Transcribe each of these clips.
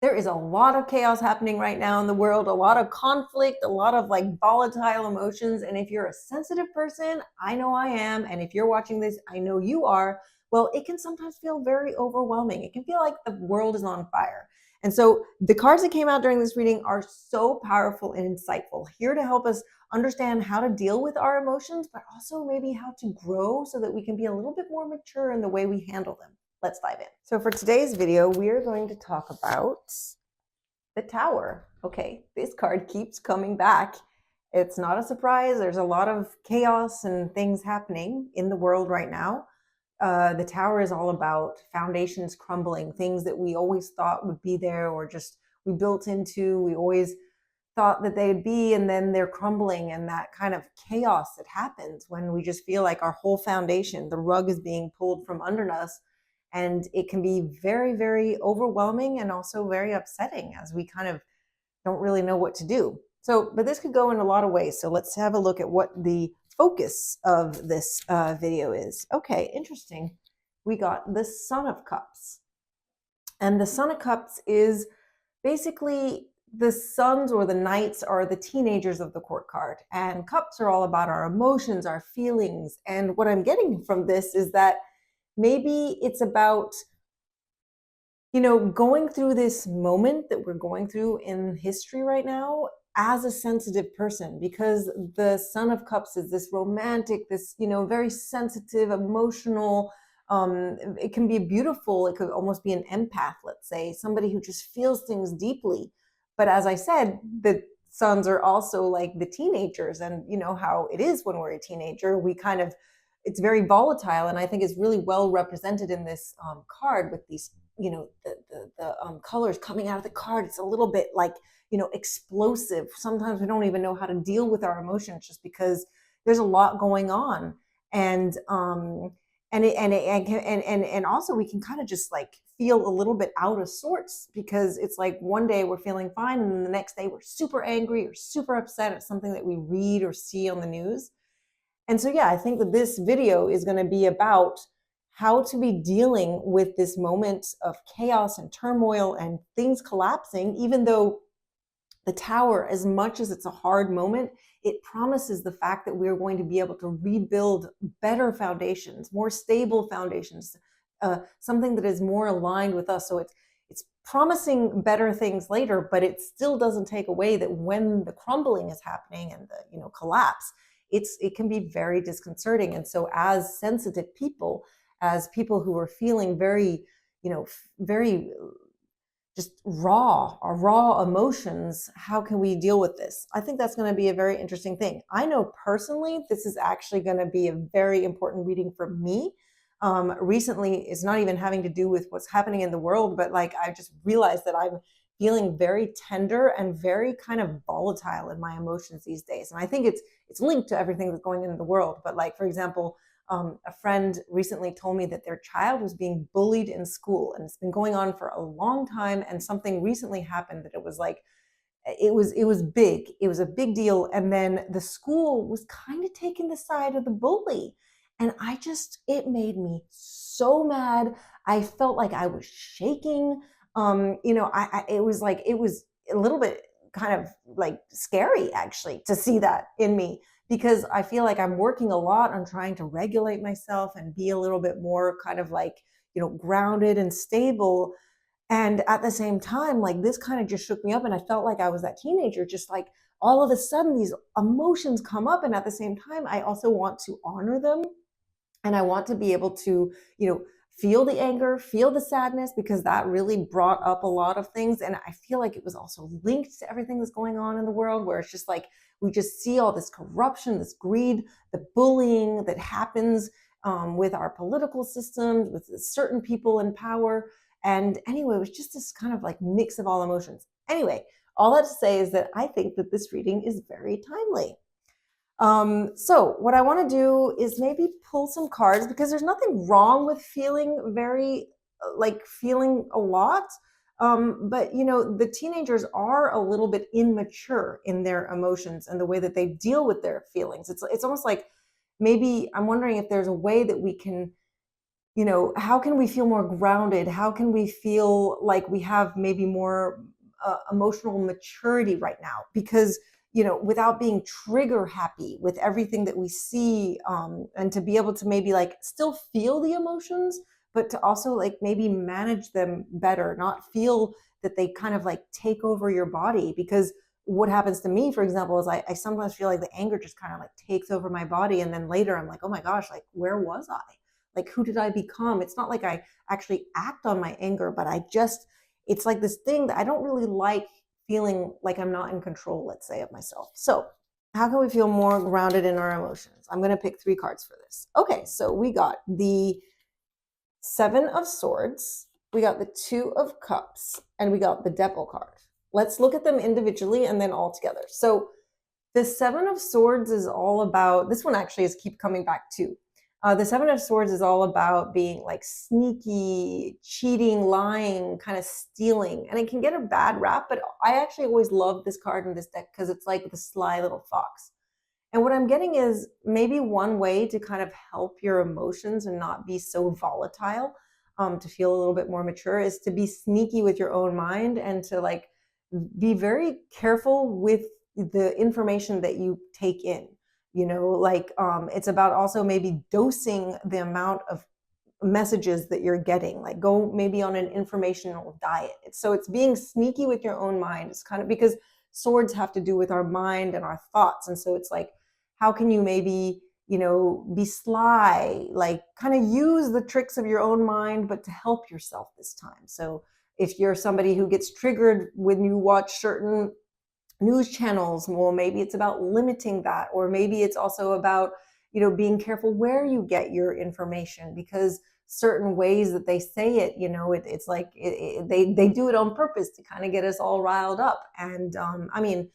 There is a lot of chaos happening right now in the world, a lot of conflict, a lot of like volatile emotions. And if you're a sensitive person, I know I am. And if you're watching this, I know you are. Well, it can sometimes feel very overwhelming. It can feel like the world is on fire. And so the cards that came out during this reading are so powerful and insightful, here to help us understand how to deal with our emotions, but also maybe how to grow so that we can be a little bit more mature in the way we handle them. Let's dive in. So for today's video, we are going to talk about the Tower. Okay, this card keeps coming back. It's not a surprise. There's a lot of chaos and things happening in the world right now. The Tower is all about foundations crumbling, things that we always thought would be there or just we built into, we always thought that they'd be, and then they're crumbling, and that kind of chaos that happens when we just feel like our whole foundation, the rug is being pulled from under us. And it can be very, very overwhelming and also very upsetting as we kind of don't really know what to do. So, but this could go in a lot of ways. So let's have a look at what the focus of this video is. Okay, interesting. We got the Son of Cups. And the Son of Cups is basically the sons or the knights are the teenagers of the court card. And cups are all about our emotions, our feelings. And what I'm getting from this is that maybe it's about, going through this moment that we're going through in history right now as a sensitive person, because the Son of Cups is this romantic, this, very sensitive, emotional, it can be beautiful. It could almost be an empath, let's say, somebody who just feels things deeply. But as I said, the sons are also like the teenagers, and you know how it is when we're a teenager. It's very volatile, and I think it's really well represented in this card with these, the colors coming out of the card. It's a little bit like, explosive. Sometimes we don't even know how to deal with our emotions just because there's a lot going on. And also we can kind of just like feel a little bit out of sorts, because it's like one day we're feeling fine and then the next day we're super angry or super upset at something that we read or see on the news. And so, yeah, I think that this video is going to be about how to be dealing with this moment of chaos and turmoil and things collapsing, even though the Tower, as much as it's a hard moment, it promises the fact that we're going to be able to rebuild better foundations, more stable foundations, something that is more aligned with us. So it's promising better things later, but it still doesn't take away that when the crumbling is happening and the collapse, it can be very disconcerting. And so as sensitive people, as people who are feeling very, very just raw emotions, how can we deal with this? I think that's going to be a very interesting thing. I know personally this is actually going to be a very important reading for me. Recently, it's not even having to do with what's happening in the world, but like I just realized that I'm feeling very tender and very kind of volatile in my emotions these days. And I think it's linked to everything that's going on in the world. But like, for example, a friend recently told me that their child was being bullied in school, and it's been going on for a long time. And something recently happened that it was like, it was big. It was a big deal. And then the school was kind of taking the side of the bully. And it made me so mad. I felt like I was shaking. It was a little bit kind of like scary actually to see that in me, because I feel like I'm working a lot on trying to regulate myself and be a little bit more kind of like, grounded and stable. And at the same time, like this kind of just shook me up, and I felt like I was that teenager, just like all of a sudden these emotions come up. And at the same time, I also want to honor them, and I want to be able to, feel the anger, feel the sadness, because that really brought up a lot of things. And I feel like it was also linked to everything that's going on in the world, where it's just like we just see all this corruption, this greed, the bullying that happens with our political systems, with certain people in power. And anyway, it was just this kind of like mix of all emotions. Anyway, all that to say is that I think that this reading is very timely. So what I want to do is maybe pull some cards, because there's nothing wrong with feeling feeling a lot. But the teenagers are a little bit immature in their emotions and the way that they deal with their feelings. It's almost like, maybe I'm wondering if there's a way that we can how can we feel more grounded? How can we feel like we have maybe more emotional maturity right now? Because, without being trigger happy with everything that we see, and to be able to maybe like still feel the emotions, but to also like maybe manage them better, not feel that they kind of like take over your body. Because what happens to me, for example, is I sometimes feel like the anger just kind of like takes over my body. And then later I'm like, oh my gosh, like where was I? Like, who did I become? It's not like I actually act on my anger, but it's like this thing that I don't really like, feeling like I'm not in control, let's say, of myself. So how can we feel more grounded in our emotions? I'm going to pick 3 cards for this. Okay, so we got the 7 of Swords, we got the 2 of Cups, and we got the Devil card. Let's look at them individually and then all together. So the 7 of Swords is all about, this one actually is keep coming back to. The 7 of Swords is all about being like sneaky, cheating, lying, kind of stealing. And it can get a bad rap, but I actually always love this card in this deck because it's like the sly little fox. And what I'm getting is maybe one way to kind of help your emotions and not be so volatile, to feel a little bit more mature, is to be sneaky with your own mind and to like be very careful with the information that you take in. It's about also maybe dosing the amount of messages that you're getting, like go maybe on an informational diet. It's being sneaky with your own mind. It's kind of because swords have to do with our mind and our thoughts. And so it's like, how can you maybe, be sly, like kind of use the tricks of your own mind, but to help yourself this time. So if you're somebody who gets triggered when you watch certain news channels, well, maybe it's about limiting that, or maybe it's also about being careful where you get your information, because certain ways that they say it, it's like they do it on purpose to kind of get us all riled up. And I mean,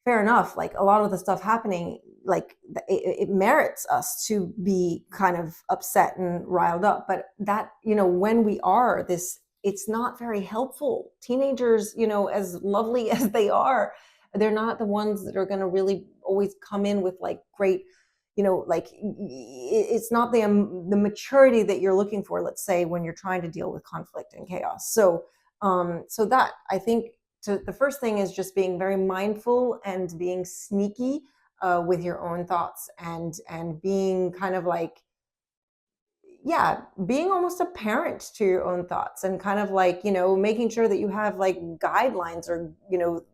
fair enough, like a lot of the stuff happening, like it merits us to be kind of upset and riled up, but that, when we are this, it's not very helpful. Teenagers, as lovely as they are, they're not the ones that are going to really always come in with like great, like it's not the maturity that you're looking for, let's say, when you're trying to deal with conflict and chaos. So that, I think, the first thing is just being very mindful and being sneaky with your own thoughts, and being kind of like, yeah, being almost a parent to your own thoughts, and kind of like, making sure that you have like guidelines, or,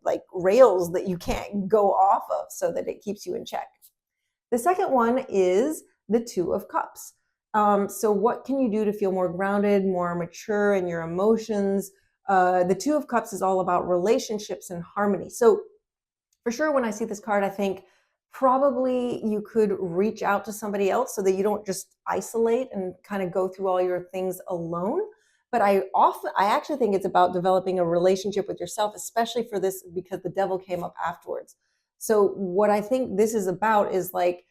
like rails that you can't go off of, so that it keeps you in check. The second one is the 2 of Cups. So what can you do to feel more grounded, more mature in your emotions? The 2 of Cups is all about relationships and harmony. So for sure, when I see this card, I think probably you could reach out to somebody else so that you don't just isolate and kind of go through all your things alone. But I actually think it's about developing a relationship with yourself, especially for this, because the Devil came up afterwards. So what I think this is about is like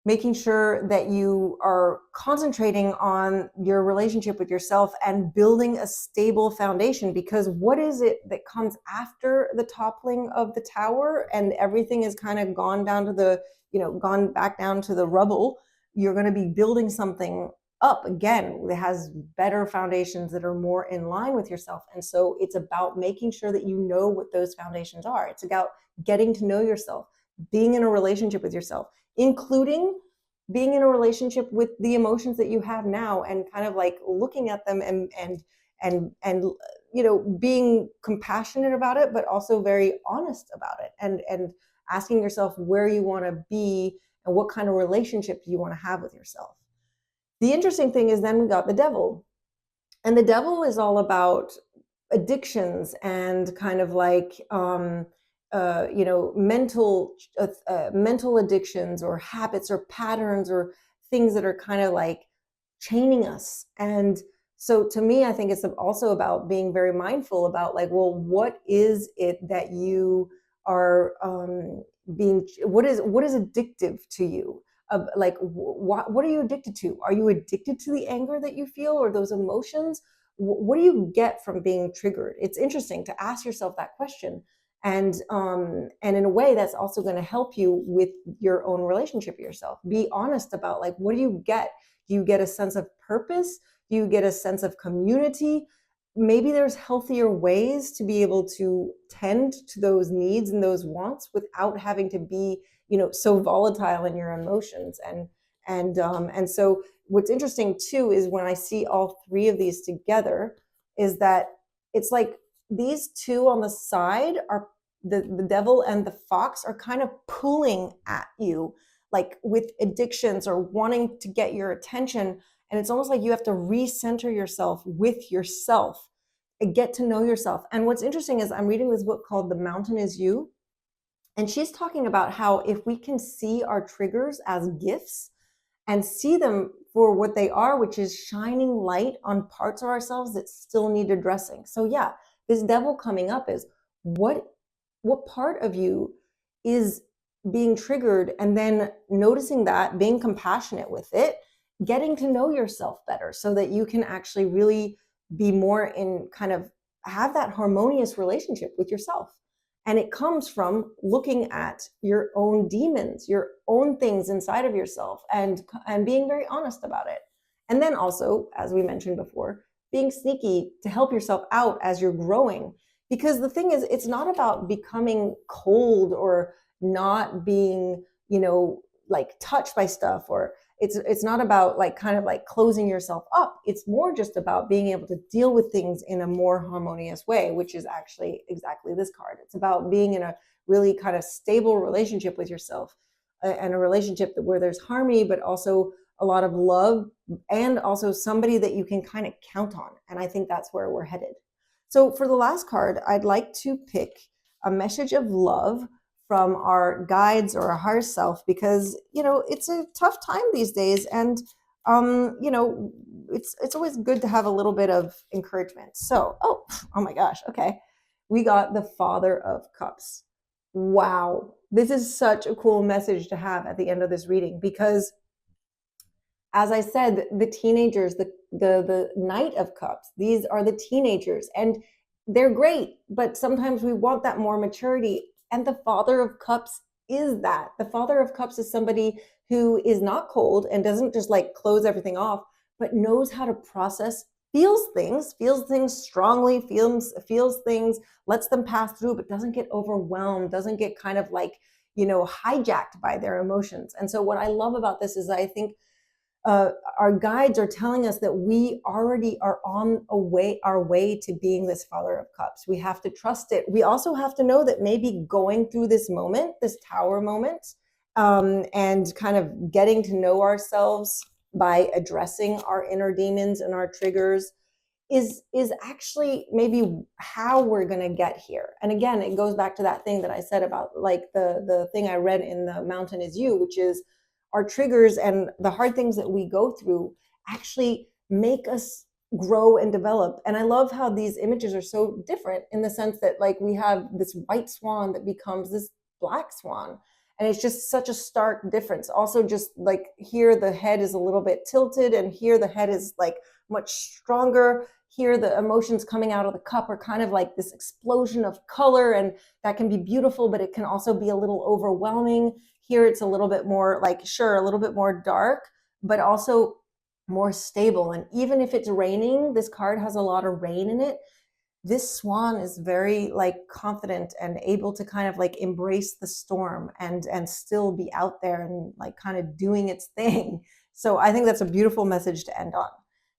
making sure that you are concentrating on your relationship with yourself and building a stable foundation. Because what is it that comes after the toppling of the tower and everything is kind of gone down to the, gone back down to the rubble? You're going to be building something up again that has better foundations, that are more in line with yourself. And so it's about making sure that you know what those foundations are. It's about getting to know yourself, being in a relationship with yourself, including being in a relationship with the emotions that you have now, and kind of like looking at them and being compassionate about it, but also very honest about it, and asking yourself where you want to be and what kind of relationship do you want to have with yourself. The interesting thing is, then we got the Devil, and the Devil is all about addictions and kind of like mental addictions, or habits, or patterns, or things that are kind of like chaining us. And so to me, I think it's also about being very mindful about like, well, what is it that you are what is addictive to you? Like, what are you addicted to? Are you addicted to the anger that you feel, or those emotions? What do you get from being triggered? It's interesting to ask yourself that question. And in a way, that's also going to help you with your own relationship with yourself. Be honest about like, what do you get? Do you get a sense of purpose? Do you get a sense of community? Maybe there's healthier ways to be able to tend to those needs and those wants without having to be, so volatile in your emotions. And so what's interesting too is when I see all three of these together, is that it's like these two on the side are the devil and the fox are kind of pulling at you, like with addictions or wanting to get your attention. And it's almost like you have to recenter yourself with yourself and get to know yourself. And what's interesting is I'm reading this book called The Mountain Is You. And she's talking about how if we can see our triggers as gifts and see them for what they are, which is shining light on parts of ourselves that still need addressing. So yeah, this devil coming up is what part of you is being triggered, and then noticing that, being compassionate with it, getting to know yourself better so that you can actually really be more in kind of have that harmonious relationship with yourself. And it comes from looking at your own demons, your own things inside of yourself, and being very honest about it. And then also, as we mentioned before, being sneaky to help yourself out as you're growing. Because the thing is, it's not about becoming cold or not being, like touched by stuff, or it's not about like kind of like closing yourself up. It's more just about being able to deal with things in a more harmonious way, which is actually exactly this card. It's about being in a really kind of stable relationship with yourself, and a relationship where there's harmony, but also a lot of love, and also somebody that you can kind of count on. And I think that's where we're headed. So for the last card, I'd like to pick a message of love from our guides or our higher self, because it's a tough time these days, and it's always good to have a little bit of encouragement. So oh my gosh, okay, we got the Father of Cups. Wow, this is such a cool message to have at the end of this reading, because as I said, the teenagers, the Knight of Cups, these are the teenagers, and they're great, but sometimes we want that more maturity. And the Father of Cups is that. The Father of Cups is somebody who is not cold and doesn't just like close everything off, but knows how to process, feels things strongly, feels things, lets them pass through, but doesn't get overwhelmed, doesn't get kind of like, hijacked by their emotions. And so what I love about this is I think our guides are telling us that we already are on our way to being this Father of Cups. We have to trust it. We also have to know that maybe going through this moment, this tower moment, and kind of getting to know ourselves by addressing our inner demons and our triggers is actually maybe how we're going to get here. And again, it goes back to that thing that I said about like the thing I read in The Mountain Is You, which is our triggers and the hard things that we go through actually make us grow and develop. And I love how these images are so different in the sense that like we have this white swan that becomes this black swan. And it's just such a stark difference. Also, just like here, the head is a little bit tilted, and here the head is like much stronger. Here, the emotions coming out of the cup are kind of like this explosion of color, and that can be beautiful, but it can also be a little overwhelming. Here, it's a little bit more like, sure, a little bit more dark, but also more stable. And even if it's raining, this card has a lot of rain in it. This swan is very like confident and able to kind of like embrace the storm and still be out there and like kind of doing its thing. So I think that's a beautiful message to end on.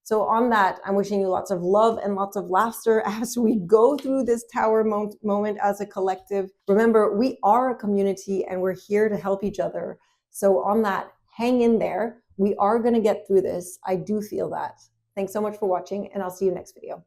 So on that, I'm wishing you lots of love and lots of laughter as we go through this tower moment as a collective. Remember, we are a community and we're here to help each other. So on that, hang in there. We are going to get through this. I do feel that. Thanks so much for watching, and I'll see you next video.